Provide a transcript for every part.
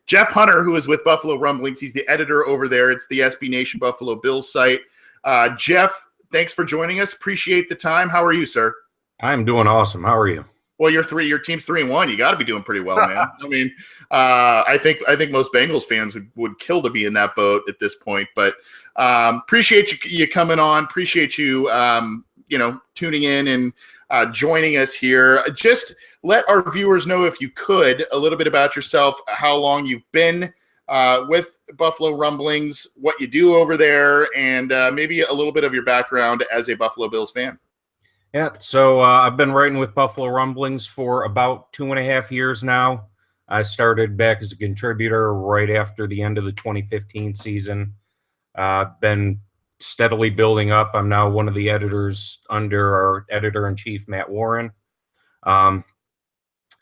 Jeff Hunter, who is with Buffalo Rumblings. He's the editor over there. It's the SB Nation Buffalo Bills site. Jeff, thanks for joining us. Appreciate the time. How are you, sir? I'm doing awesome. How are you? Well, your team's 3-1. You got to be doing pretty well, man. I mean, I think most Bengals fans would kill to be in that boat at this point. But appreciate you coming on. Appreciate you, tuning in and joining us here. Just let our viewers know, if you could, a little bit about yourself, how long you've been with Buffalo Rumblings, what you do over there, and maybe a little bit of your background as a Buffalo Bills fan. Yeah, so I've been writing with Buffalo Rumblings for about 2.5 years now. I started back as a contributor right after the end of the 2015 season. Been steadily building up. I'm now one of the editors under our editor-in-chief, Matt Warren. I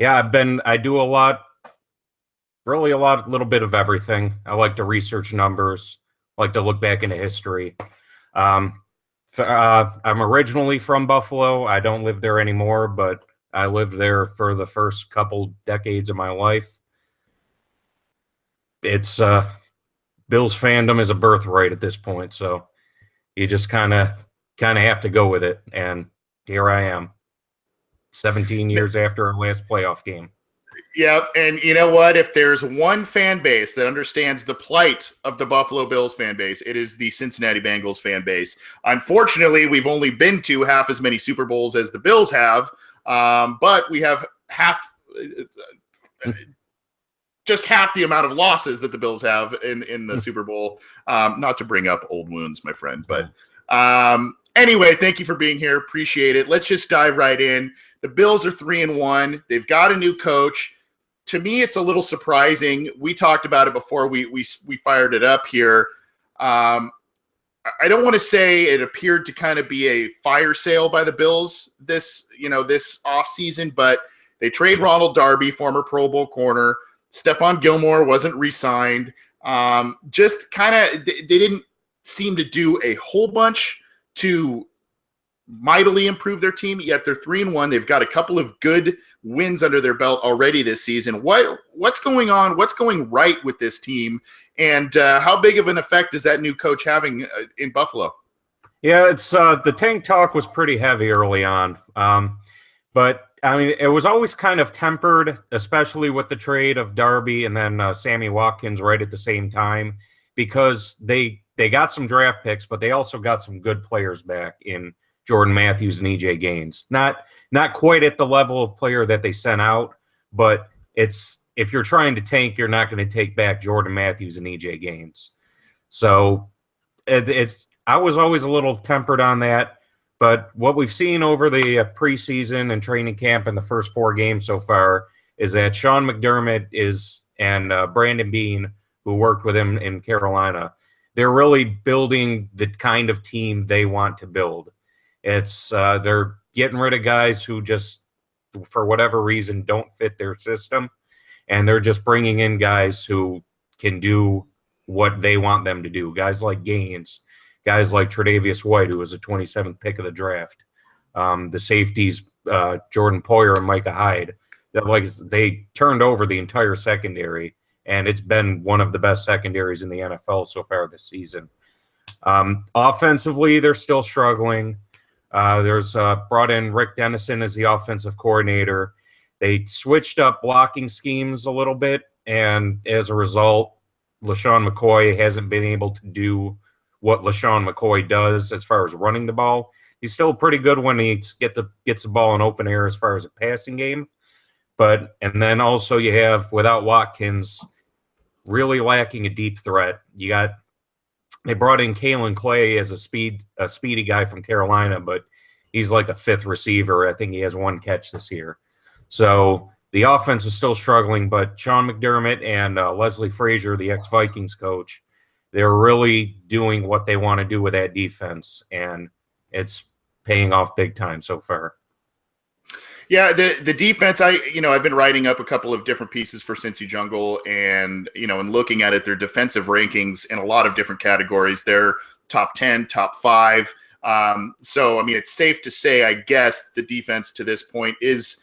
do a little bit of everything. I like to research numbers. I like to look back into history. I'm originally from Buffalo. I don't live there anymore, but I lived there for the first couple decades of my life. It's Bills fandom is a birthright at this point, so you just kind of have to go with it. And here I am, 17 years after our last playoff game. Yeah, and you know what? If there's one fan base that understands the plight of the Buffalo Bills fan base, it is the Cincinnati Bengals fan base. Unfortunately, we've only been to half as many Super Bowls as the Bills have, but we have just half the amount of losses that the Bills have in the Super Bowl. Not to bring up old wounds, my friend, but anyway, thank you for being here. Appreciate it. Let's just dive right in. The Bills are 3-1. They've got a new coach. To me, it's a little surprising. We talked about it before we fired it up here. I don't want to say it appeared to kind of be a fire sale by the Bills this offseason, but they trade Ronald Darby, former Pro Bowl corner. Stephon Gilmore wasn't re-signed. Just kind of they didn't seem to do a whole bunch to mightily improve their team, yet they're 3-1. They've got a couple of good wins under their belt already this season. What's going on? What's going right with this team? And how big of an effect is that new coach having in Buffalo? Yeah, it's the tank talk was pretty heavy early on. But I mean, it was always kind of tempered, especially with the trade of Darby and then Sammy Watkins right at the same time, because they got some draft picks, but they also got some good players back in Jordan Matthews and EJ Gaines. Not quite at the level of player that they sent out, but if you're trying to tank, you're not going to take back Jordan Matthews and EJ Gaines. So I was always a little tempered on that. But what we've seen over the preseason and training camp in the first 4 games so far is that Sean McDermott and Brandon Beane, who worked with him in Carolina, they're really building the kind of team they want to build. It's they're getting rid of guys who just, for whatever reason, don't fit their system, and they're just bringing in guys who can do what they want them to do. Guys like Gaines, guys like Tre'Davious White, who was a 27th pick of the draft, the safeties Jordan Poyer and Micah Hyde. They turned over the entire secondary, and it's been one of the best secondaries in the NFL so far this season. Offensively, they're still struggling. There's brought in Rick Dennison as the offensive coordinator. They switched up blocking schemes a little bit, and as a result, LaShawn McCoy hasn't been able to do what LaShawn McCoy does as far as running the ball. He's still pretty good when he gets the ball in open air as far as a passing game. And then also you have, without Watkins, really lacking a deep threat. They brought in Kalen Clay as a speedy guy from Carolina, but he's like a 5th receiver. I think he has 1 catch this year. So the offense is still struggling, but Sean McDermott and Leslie Frazier, the ex-Vikings coach, they're really doing what they want to do with that defense, and it's paying off big time so far. Yeah, the defense, I've been writing up a couple of different pieces for Cincy Jungle, and, and looking at it, their defensive rankings in a lot of different categories. They're top 10, top 5. So, I mean, it's safe to say, I guess, the defense to this point is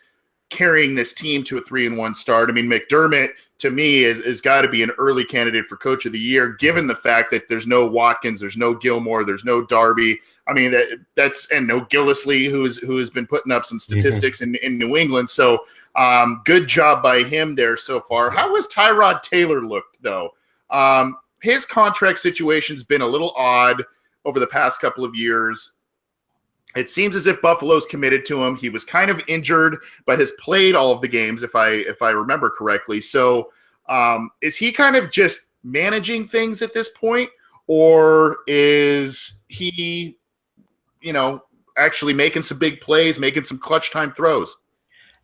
carrying this team to a 3-1 start. I mean, McDermott, to me, is got to be an early candidate for Coach of the Year, given the fact that there's no Watkins, there's no Gilmore, there's no Darby. I mean, and no Gillisley, who has been putting up some statistics in New England. So good job by him there so far. How has Tyrod Taylor looked, though? His contract situation's been a little odd over the past couple of years. It seems as if Buffalo's committed to him. He was kind of injured, but has played all of the games, if I remember correctly. So is he kind of just managing things at this point, or is he, actually making some big plays, making some clutch time throws?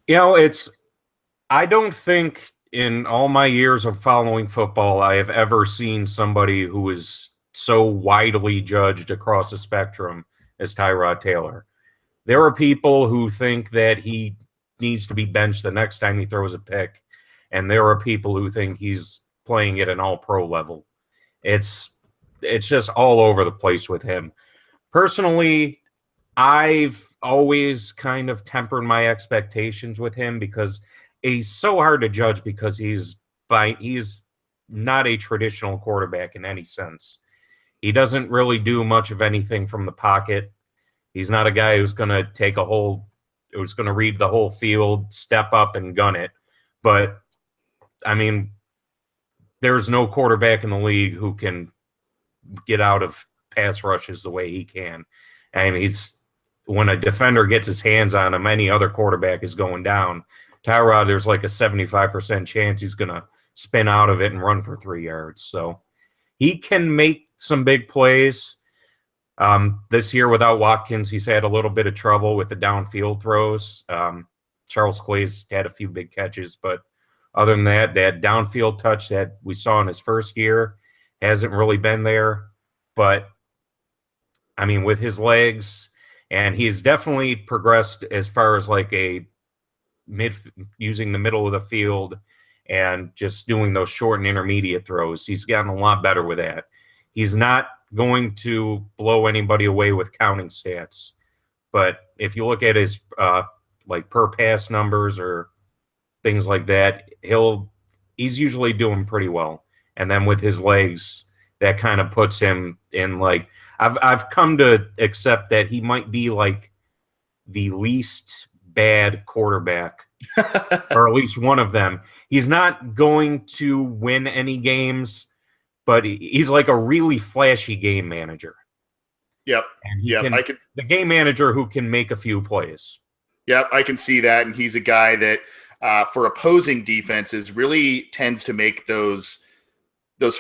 I don't think in all my years of following football I have ever seen somebody who is so widely judged across the spectrum as Tyrod Taylor. There are people who think that he needs to be benched the next time he throws a pick, and there are people who think he's playing at an all-pro level. It's just all over the place with him. Personally, I've always kind of tempered my expectations with him because he's so hard to judge because he's not a traditional quarterback in any sense. He doesn't really do much of anything from the pocket. He's not a guy who's going to read the whole field, step up and gun it. But, I mean, there's no quarterback in the league who can get out of pass rushes the way he can. And when a defender gets his hands on him, any other quarterback is going down. Tyrod, there's like a 75% chance he's going to spin out of it and run for 3 yards. So he can make some big plays. This year without Watkins, he's had a little bit of trouble with the downfield throws. Charles Clay's had a few big catches, but other than that downfield touch that we saw in his first year hasn't really been there. But, I mean, with his legs, and he's definitely progressed as far as like using the middle of the field and just doing those short and intermediate throws. He's gotten a lot better with that. He's not going to blow anybody away with counting stats. But if you look at his like per pass numbers or things like that, he's usually doing pretty well. And then with his legs, that kind of puts him in like I've come to accept that he might be like the least bad quarterback, or at least one of them. He's not going to win any games, but he's like a really flashy game manager. Yep. The game manager who can make a few plays. Yep, I can see that. And he's a guy that for opposing defenses really tends to make those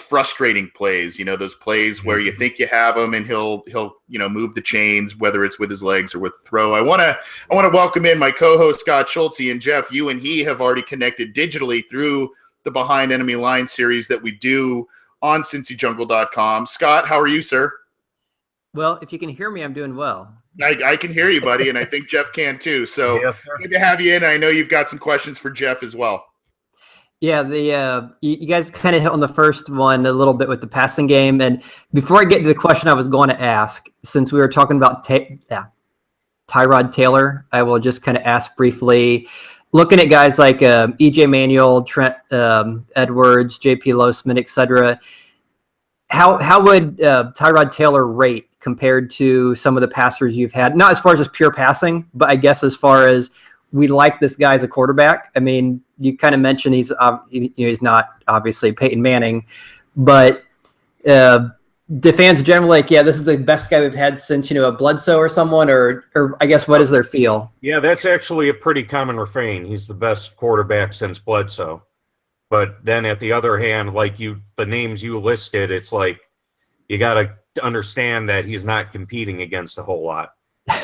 frustrating plays, those plays where you think you have him and he'll move the chains, whether it's with his legs or with throw. I want to welcome in my co-host Scott Schultze. And Jeff, you and he have already connected digitally through the Behind Enemy Line series that we do on CincyJungle.com. Scott, how are you, sir? Well, if you can hear me, I'm doing well. I can hear you, buddy, and I think Jeff can too. So yes, sir. Good to have you in. I know you've got some questions for Jeff as well. Yeah, you guys kind of hit on the first one a little bit with the passing game. And before I get to the question I was going to ask, since we were talking about Tyrod Taylor, I will just kind of ask briefly, looking at guys like E.J. Manuel, Trent Edwards, J.P. Losman, etc., how would Tyrod Taylor rate compared to some of the passers you've had? Not as far as just pure passing, but I guess as far as we like this guy as a quarterback. I mean, you kind of mentioned he's not obviously Peyton Manning, but do fans generally like, yeah, this is the best guy we've had since, a Bledsoe or someone, or I guess what is their feel? Yeah, that's actually a pretty common refrain. He's the best quarterback since Bledsoe. But then at the other hand, like the names you listed, it's like you got to understand that he's not competing against a whole lot.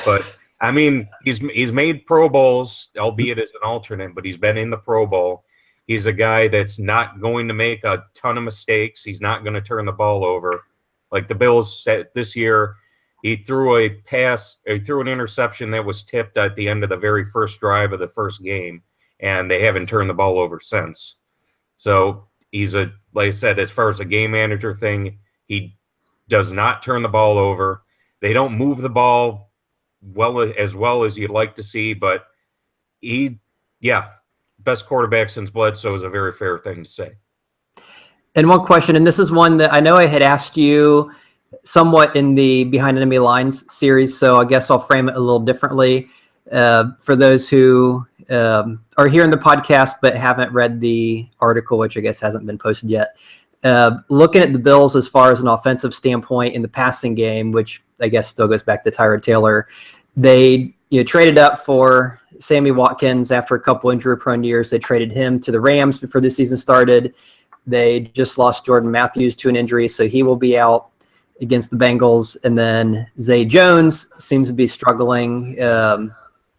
But I mean, he's made Pro Bowls, albeit as an alternate, but he's been in the Pro Bowl. He's a guy that's not going to make a ton of mistakes. He's not going to turn the ball over. Like the Bills this year, he threw an interception that was tipped at the end of the very first drive of the first game, and they haven't turned the ball over since. So he's like I said, as far as a game manager thing, he does not turn the ball over. They don't move the ball well as you'd like to see, but he Yeah, best quarterback since Bledsoe is a very fair thing to say. And one question, and this is one that I know I had asked you somewhat in the Behind Enemy Lines series, so I guess I'll frame it a little differently. For those who are here in the podcast but haven't read the article, which I guess hasn't been posted yet, looking at the Bills as far as an offensive standpoint in the passing game, which I guess still goes back to Tyrod Taylor, they traded up for Sammy Watkins after a couple injury-prone years. They traded him to the Rams before the season started. They just lost Jordan Matthews to an injury, so he will be out against the Bengals. And then Zay Jones seems to be struggling,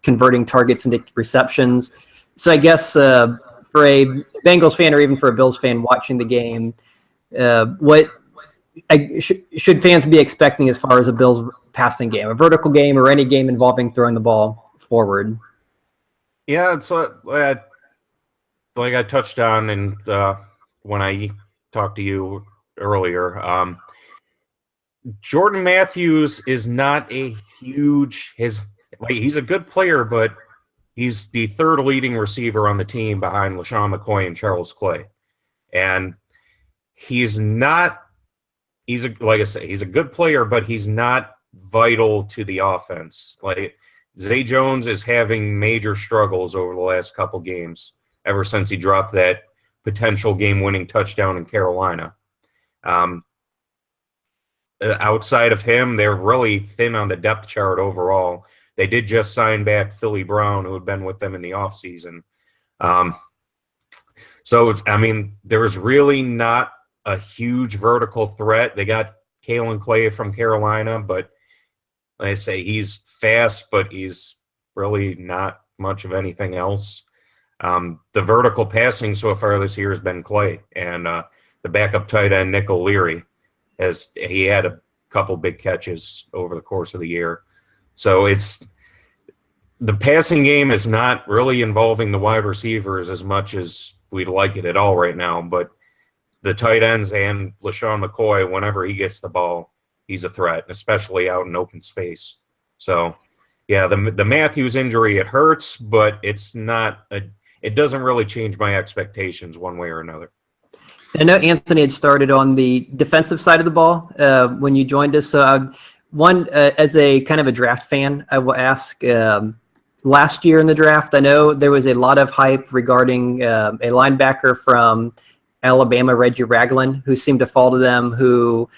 converting targets into receptions. So I guess for a Bengals fan or even for a Bills fan watching the game, what should fans be expecting as far as a Bills passing game, a vertical game or any game involving throwing the ball forward? Yeah, it's like I touched on and when I talked to you earlier, Jordan Matthews is not a huge he's a good player, but he's the third leading receiver on the team behind LaShawn McCoy and Charles Clay. And like I say, he's a good player, but he's not vital to the offense. Like Zay Jones is having major struggles over the last couple games ever since he dropped that potential game-winning touchdown in Carolina. Outside of him, they're really thin on the depth chart overall. They did just sign back Philly Brown, who had been with them in the offseason. So, I mean, there was really not a huge vertical threat. They got Kalen Clay from Carolina, but like I say, he's fast, but he's really not much of anything else. The vertical passing so far this year has been Clay, and the backup tight end, Nick O'Leary, he had a couple big catches over the course of the year. So the passing game is not really involving the wide receivers as much as we'd like it at all right now, but the tight ends and LaShawn McCoy, whenever he gets the ball, he's a threat, especially out in open space. So, yeah, the Matthews injury, it hurts, but it doesn't really change my expectations one way or another. I know Anthony had started on the defensive side of the ball when you joined us. So as a kind of a draft fan, I will ask, last year in the draft, I know there was a lot of hype regarding a linebacker from Alabama, Reggie Ragland, who seemed to fall to them, who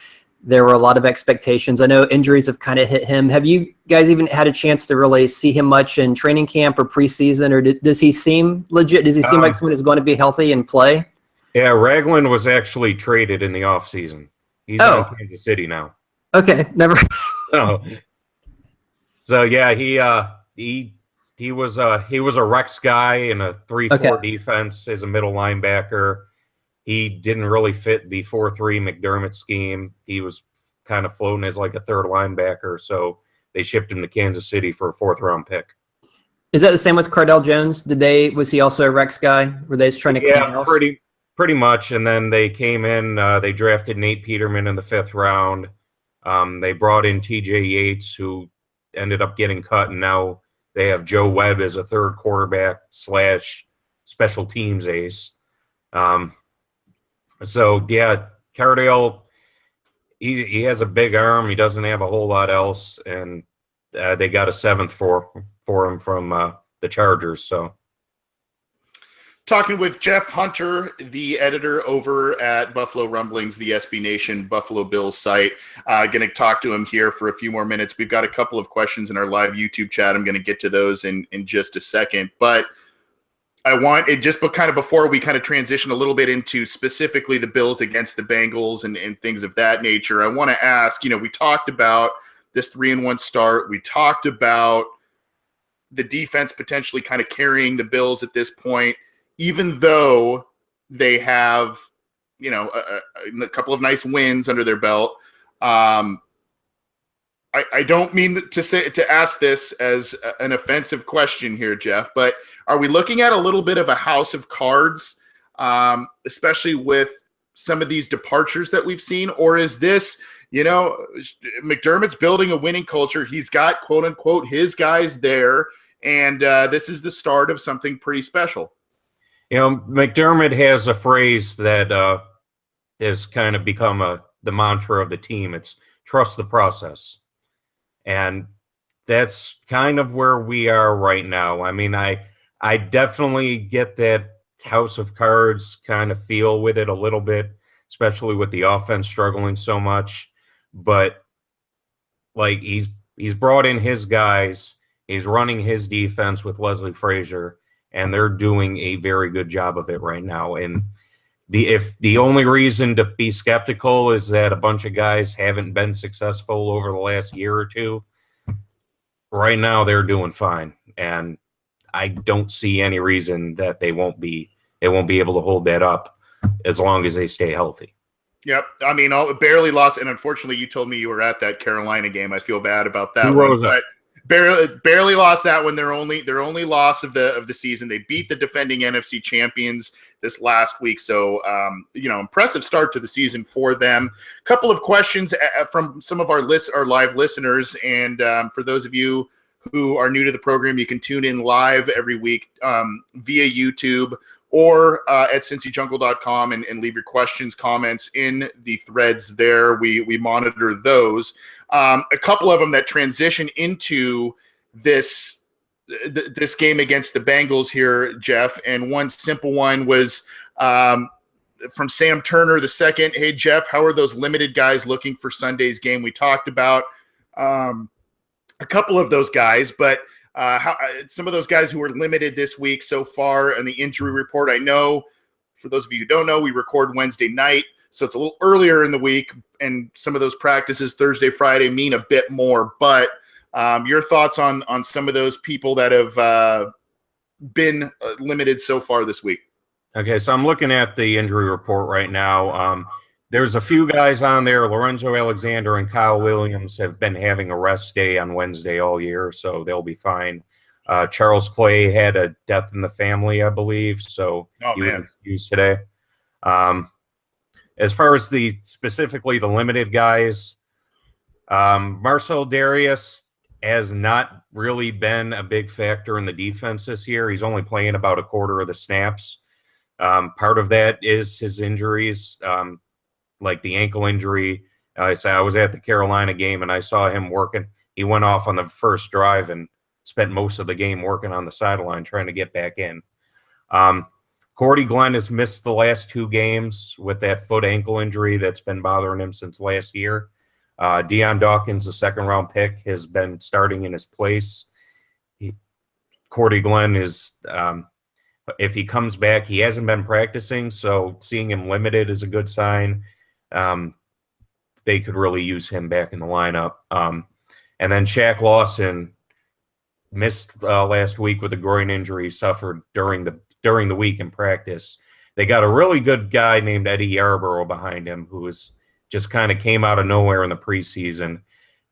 there were a lot of expectations. I know injuries have kind of hit him. Have you guys even had a chance to really see him much in training camp or preseason, or does he seem legit? Does he seem like someone who's going to be healthy and play? Yeah, Ragland was actually traded in the offseason. He's in Kansas City now. Okay, never. Oh. So yeah, he was a Rex guy in a 3-4 defense as a middle linebacker. He didn't really fit the 4-3 McDermott scheme. He was kind of floating as like a third linebacker, so they shipped him to Kansas City for a 4th-round pick. Is that the same with Cardell Jones? Was he also a Rex guy? Were they just trying to clean house? Pretty much. And then they came in, they drafted Nate Peterman in the 5th round. They brought in TJ Yates, who ended up getting cut, and now they have Joe Webb as a third quarterback / special teams ace. So yeah, Cardell, he has a big arm. He doesn't have a whole lot else, and they got a 7th for him from the Chargers. So, talking with Jeff Hunter, the editor over at Buffalo Rumblings, the SB Nation Buffalo Bills site. Going to talk to him here for a few more minutes. We've got a couple of questions in our live YouTube chat. I'm going to get to those in just a second, but I want it just, but kind of before we kind of transition a little bit into specifically the Bills against the Bengals and things of that nature, I want to ask, we talked about this 3-1 start. We talked about the defense potentially kind of carrying the Bills at this point, even though they have, a couple of nice wins under their belt. I don't mean to ask this as an offensive question here, Jeff, but are we looking at a little bit of a house of cards, especially with some of these departures that we've seen? Or is this, McDermott's building a winning culture. He's got, quote unquote, his guys there. and this is the start of something pretty special. You know, McDermott has a phrase that has kind of become the mantra of the team. It's trust the process. And that's kind of where we are right now. I mean, I definitely get that house of cards kind of feel with it a little bit, especially with the offense struggling so much. But like he's brought in his guys, he's running his defense with Leslie Frazier, and they're doing a very good job of it right now. And if the only reason to be skeptical is that a bunch of guys haven't been successful over the last year or two, right now they're doing fine. And I don't see any reason that they won't be able to hold that up as long as they stay healthy. Yep. I mean, barely lost, and unfortunately you told me you were at that Carolina game. I feel bad about that one. But barely lost that one. Their only loss of the season. They beat the defending NFC champions this last week. So impressive start to the season for them. A couple of questions from some of our live listeners, and for those of you who are new to the program, you can tune in live every week via YouTube or at cincyjungle.com and leave your questions, comments in the threads there. We monitor those. A couple of them that transition into this game against the Bengals here, Jeff, and one simple one was from Sam Turner II. Hey, Jeff, how are those limited guys looking for Sunday's game? We talked about a couple of those guys, but some of those guys who were limited this week so far and the injury report. I know, for those of you who don't know, we record Wednesday night, so it's a little earlier in the week, and some of those practices Thursday, Friday mean a bit more. But your thoughts on some of those people that have been limited so far this week? Okay, so I'm looking at the injury report right now. There's a few guys on there. Lorenzo Alexander and Kyle Williams have been having a rest day on Wednesday all year, so they'll be fine. Charles Clay had a death in the family, I believe, so he was excused today. As far as specifically the limited guys, Marcel Darius has not really been a big factor in the defense this year. He's only playing about a quarter of the snaps. Part of that is his injuries. Like the ankle injury. I was at the Carolina game and I saw him working. He went off on the first drive and spent most of the game working on the sideline trying to get back in. Cordy Glenn has missed the last 2 games with that foot ankle injury that's been bothering him since last year. Deion Dawkins, the second-round pick, has been starting in his place. Cordy Glenn is if he comes back, he hasn't been practicing, so seeing him limited is a good sign. They could really use him back in the lineup. And then Shaq Lawson missed last week with a groin injury suffered during the week in practice. They got a really good guy named Eddie Yarborough behind him who just kind of came out of nowhere in the preseason.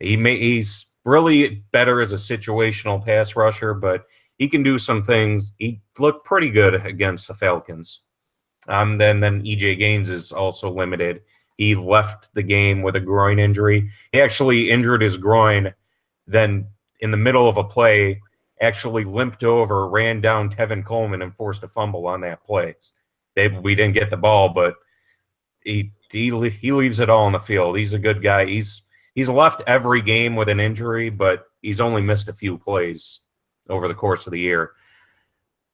He's really better as a situational pass rusher, but he can do some things. He looked pretty good against the Falcons. Then E.J. Gaines is also limited. He left the game with a groin injury. He actually injured his groin, then in the middle of a play, actually limped over, ran down Tevin Coleman, and forced a fumble on that play. We didn't get the ball, but he leaves it all on the field. He's a good guy. He's left every game with an injury, but he's only missed a few plays over the course of the year.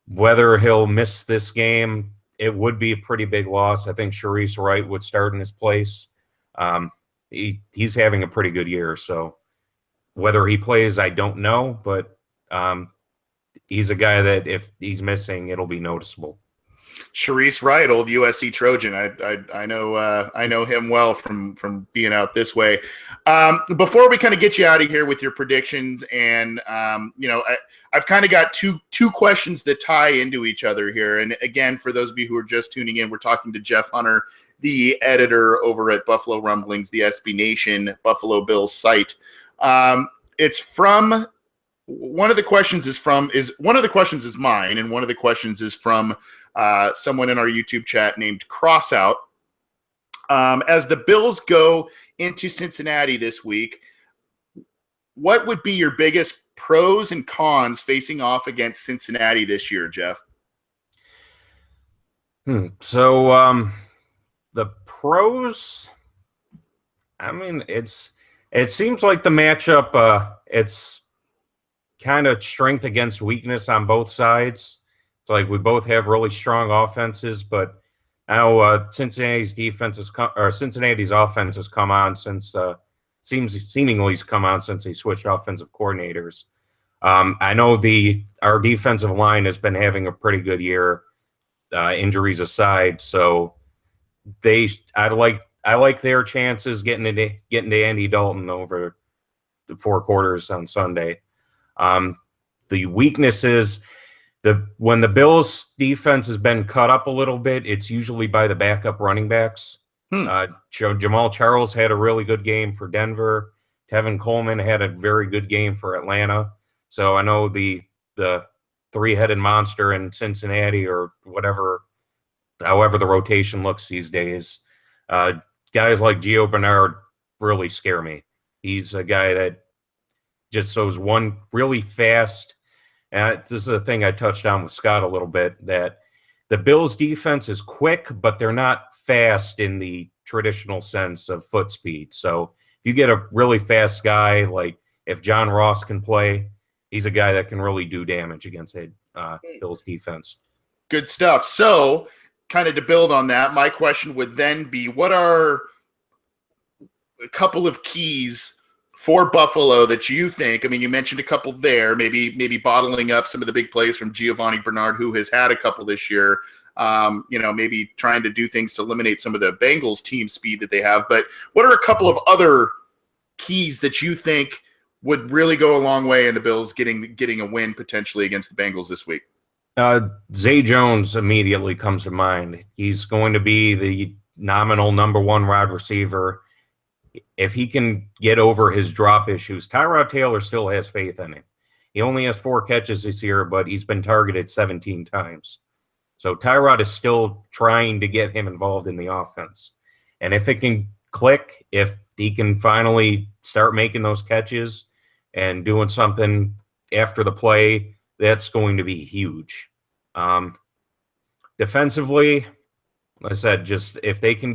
Whether he'll miss this game, it would be a pretty big loss. I think Sharice Wright would start in his place. He's having a pretty good year, so whether he plays, I don't know, but he's a guy that if he's missing, it'll be noticeable. Sharice Wright, old USC Trojan. I know him well from being out this way. Before we kind of get you out of here with your predictions, and I've kind of got two questions that tie into each other here. And again, for those of you who are just tuning in, we're talking to Jeff Hunter, the editor over at Buffalo Rumblings, the SB Nation Buffalo Bills site. It's from one of the questions is mine, and one of the questions is from someone in our YouTube chat named Crossout. As the Bills go into Cincinnati this week, what would be your biggest pros and cons facing off against Cincinnati this year, Jeff? So the pros, I mean, it seems like the matchup, it's kind of strength against weakness on both sides. It's like we both have really strong offenses, but I know Cincinnati's offense has come on since seemingly has come on since they switched offensive coordinators. I know our defensive line has been having a pretty good year, injuries aside. So I like their chances getting to Andy Dalton over the 4 quarters on Sunday. The weakness is when the Bills' defense has been cut up a little bit, it's usually by the backup running backs. Jamal Charles had a really good game for Denver. Tevin Coleman had a very good game for Atlanta. So I know the three-headed monster in Cincinnati or however the rotation looks these days, guys like Gio Bernard really scare me. He's a guy that just throws one really fast. And this is a thing I touched on with Scott a little bit, that the Bills' defense is quick, but they're not fast in the traditional sense of foot speed. So if you get a really fast guy, like if John Ross can play, he's a guy that can really do damage against a Bills defense. Good stuff. So kind of to build on that, my question would then be, what are a couple of keys for Buffalo that you think? I mean, you mentioned a couple there, maybe bottling up some of the big plays from Giovanni Bernard, who has had a couple this year. Maybe trying to do things to eliminate some of the Bengals team speed that they have. But what are a couple of other keys that you think would really go a long way in the Bills getting a win potentially against the Bengals this week? Zay Jones immediately comes to mind. He's going to be the nominal number 1 wide receiver. If he can get over his drop issues, Tyrod Taylor still has faith in him. He only has 4 catches this year, but he's been targeted 17 times. So Tyrod is still trying to get him involved in the offense. And if it can click, if he can finally start making those catches and doing something after the play, that's going to be huge. Defensively, like I said, just if they can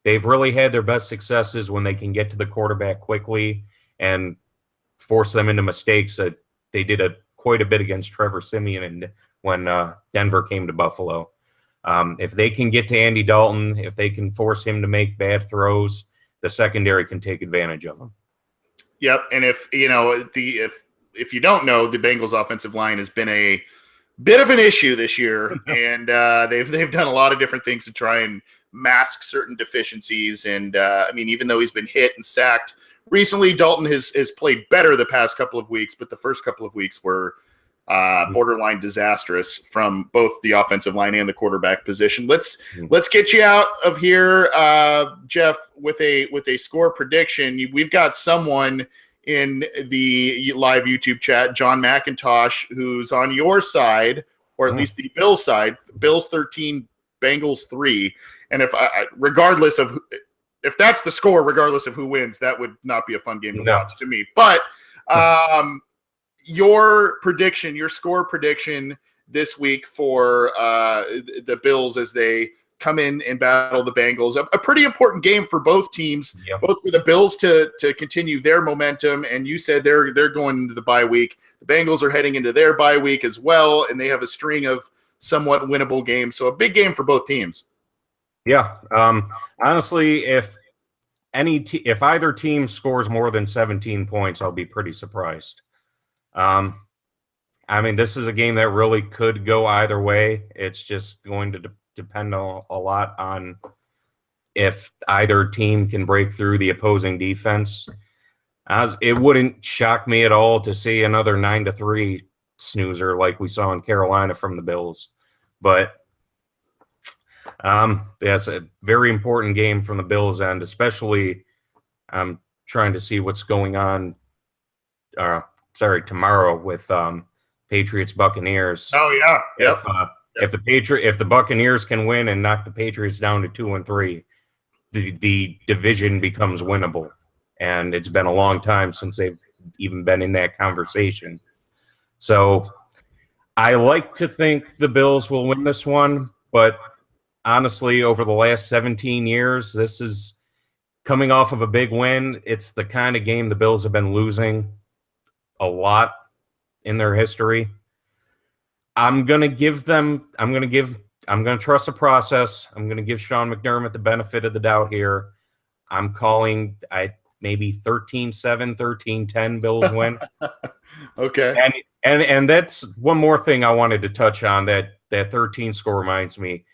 they've really had their best successes when they can get to the quarterback quickly and force them into mistakes. That they did quite a bit against Trevor Siemian when Denver came to Buffalo. If they can get to Andy Dalton, if they can force him to make bad throws, the secondary can take advantage of them. Yep, and if you don't know, the Bengals offensive line has been a bit of an issue this year, and they've done a lot of different things to try and mask certain deficiencies. And even though he's been hit and sacked recently, Dalton has played better the past couple of weeks, but the first couple of weeks were borderline disastrous from both the offensive line and the quarterback position. Let's get you out of here, Jeff, with a score prediction. We've got someone in the live YouTube chat, John McIntosh, who's on your side, or at least the Bills side. Bills 13, Bengals 3. And if that's the score, regardless of who wins, that would not be a fun game to watch to me. But your score prediction this week for the Bills as they come in and battle the Bengals, a pretty important game for both teams, both for the Bills to continue their momentum. And you said they're going into the bye week. The Bengals are heading into their bye week as well, and they have a string of somewhat winnable games. So a big game for both teams. Yeah. Honestly, if either team scores more than 17 points, I'll be pretty surprised. This is a game that really could go either way. It's just going to depend a lot on if either team can break through the opposing defense. It wouldn't shock me at all to see another 9-3 snoozer like we saw in Carolina from the Bills. But that's a very important game from the Bills' end, especially I'm trying to see what's going on tomorrow with Patriots Buccaneers. Oh yeah. Yep. If the Buccaneers can win and knock the Patriots down to 2-3, the division becomes winnable. And it's been a long time since they've even been in that conversation. So I like to think the Bills will win this one, but honestly, over the last 17 years, this is coming off of a big win. It's the kind of game the Bills have been losing a lot in their history. I'm going to trust the process. I'm going to give Sean McDermott the benefit of the doubt here. I'm calling maybe 13-7, 13-10 Bills win. Okay. And that's one more thing I wanted to touch on, that 13 score reminds me.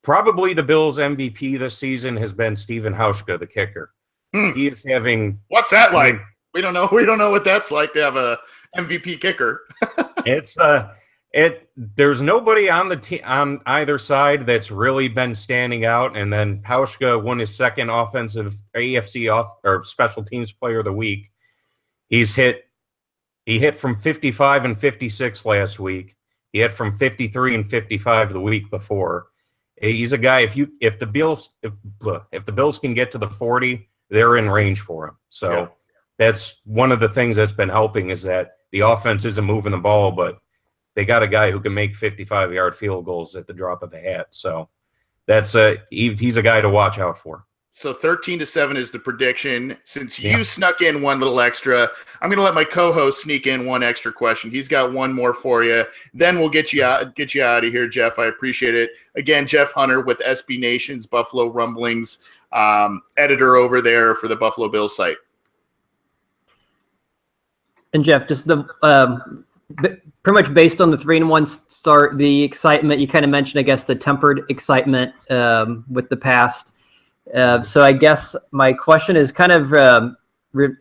Probably the Bills MVP this season has been Steven Hauschka, the kicker. He is having. What's that like? We don't know what that's like to have a MVP kicker. There's nobody on the on either side that's really been standing out. And then Hauschka won his second offensive AFC or special teams player of the week. He hit from 55 and 56 last week. He hit from 53 and 55 the week before. He's a guy. If the Bills can get to the 40, they're in range for him. So that's one of the things that's been helping, is that the offense isn't moving the ball, but they got a guy who can make 55-yard field goals at the drop of a hat. So he's a guy to watch out for. So 13-7 is the prediction. Since you snuck in one little extra, I'm going to let my co-host sneak in one extra question. He's got one more for you. Then we'll get you out of here, Jeff. I appreciate it. Again, Jeff Hunter with SB Nation's Buffalo Rumblings, editor over there for the Buffalo Bills site. And Jeff, just pretty much based on the 3-1 start, the excitement you kind of mentioned, I guess the tempered excitement with the past. So I guess my question is kind of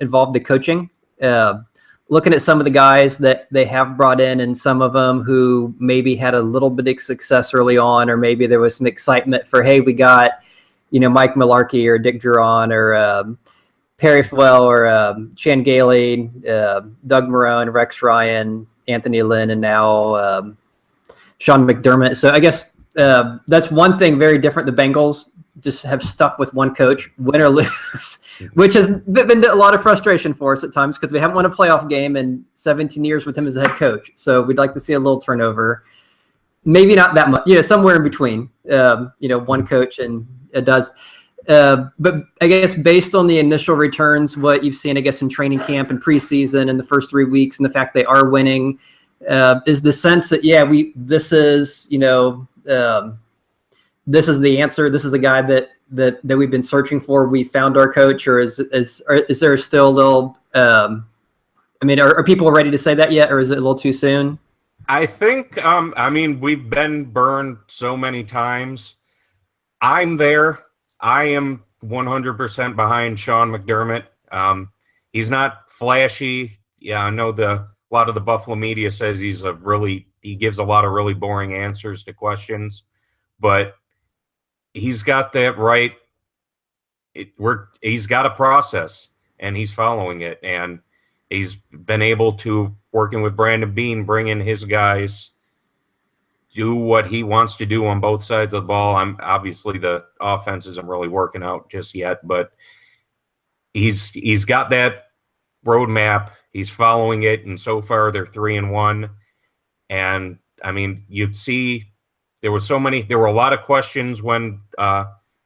involved the coaching. Looking at some of the guys that they have brought in, and some of them who maybe had a little bit of success early on, or maybe there was some excitement for, hey, we got, Mike Mularkey or Dick Duran or Perry Flell or Chan Gailey, Doug Marone, Rex Ryan, Anthony Lynn, and now Sean McDermott. So I guess that's one thing very different. The Bengals just have stuck with one coach, win or lose, which has been a lot of frustration for us at times, because we haven't won a playoff game in 17 years with him as the head coach. So we'd like to see a little turnover. Maybe not that much, somewhere in between, one coach and it does. But I guess based on the initial returns, what you've seen, I guess, in training camp and preseason and the first 3 weeks, and the fact they are winning, is the sense that, this is the answer. This is the guy that we've been searching for. We found our coach, or is there still a little? Are people ready to say that yet, or is it a little too soon? I think. We've been burned so many times. I'm there. I am 100% behind Sean McDermott. He's not flashy. Yeah, I know a lot of the Buffalo media says he gives a lot of really boring answers to questions, but he's got that right. He's got a process, and he's following it, and he's been able to, working with Brandon Beane, bring in his guys, do what he wants to do on both sides of the ball. Obviously the offense isn't really working out just yet, but he's got that roadmap. He's following it, and so far they're 3-1. And you'd see there were a lot of questions when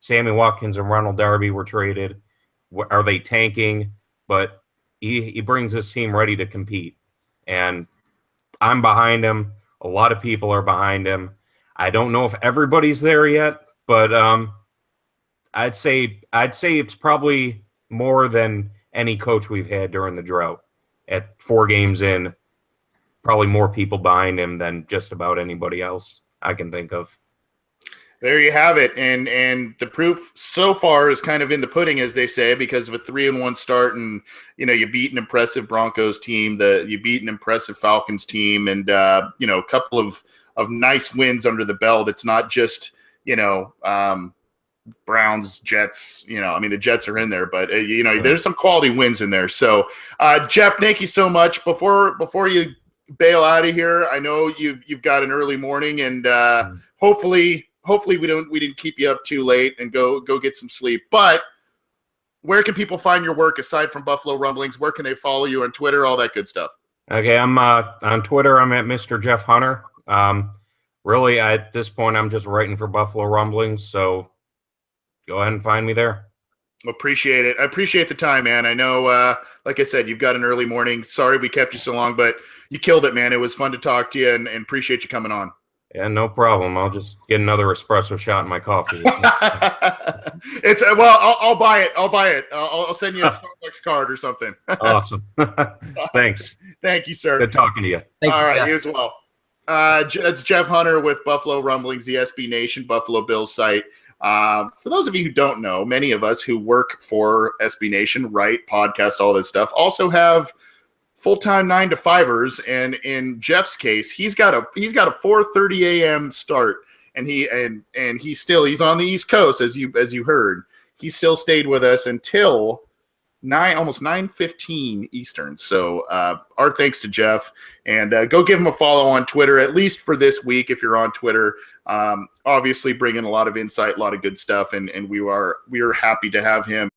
Sammy Watkins and Ronald Darby were traded. Are they tanking? But he brings his team ready to compete, and I'm behind him. A lot of people are behind him. I don't know if everybody's there yet, but I'd say it's probably more than any coach we've had during the drought. At 4 games in, probably more people behind him than just about anybody else I can think of. There you have it. And the proof so far is kind of in the pudding, as they say, because of a 3-1 start, and you beat an impressive Broncos team, you beat an impressive Falcons team, and a couple of nice wins under the belt. It's not just Browns, Jets, the Jets are in there, but there's some quality wins in there. So Jeff, thank you so much. Before you bail out of here, I know you've got an early morning, and hopefully we didn't keep you up too late, and go get some sleep. But where can people find your work aside from Buffalo Rumblings? Where can they follow you on Twitter, all that good stuff? Okay, I'm on Twitter. I'm at Mr. Jeff Hunter. Really, at this point, I'm just writing for Buffalo Rumblings, so go ahead and find me there. Appreciate it. I appreciate the time, man. I know, like I said, you've got an early morning. Sorry we kept you so long, but you killed it, man. It was fun to talk to you, and appreciate you coming on. Yeah, no problem. I'll just get another espresso shot in my coffee. It's well, I'll buy it. I'll buy it. I'll send you a Starbucks card or something. Awesome. Thanks. Thank you, sir. Good talking to you. All right, you as well. That's Jeff Hunter with Buffalo Rumblings, the SB Nation Buffalo Bills site. For those of you who don't know, many of us who work for SB Nation, write, podcast, all this stuff, also have full-time 9-to-5ers, and in Jeff's case, he's got a 4:30 a.m. start, and he's on the East Coast, as you heard. He still stayed with us until almost 9:15 Eastern. So our thanks to Jeff, and go give him a follow on Twitter, at least for this week if you're on Twitter. Obviously bringing a lot of insight, a lot of good stuff, and we are happy to have him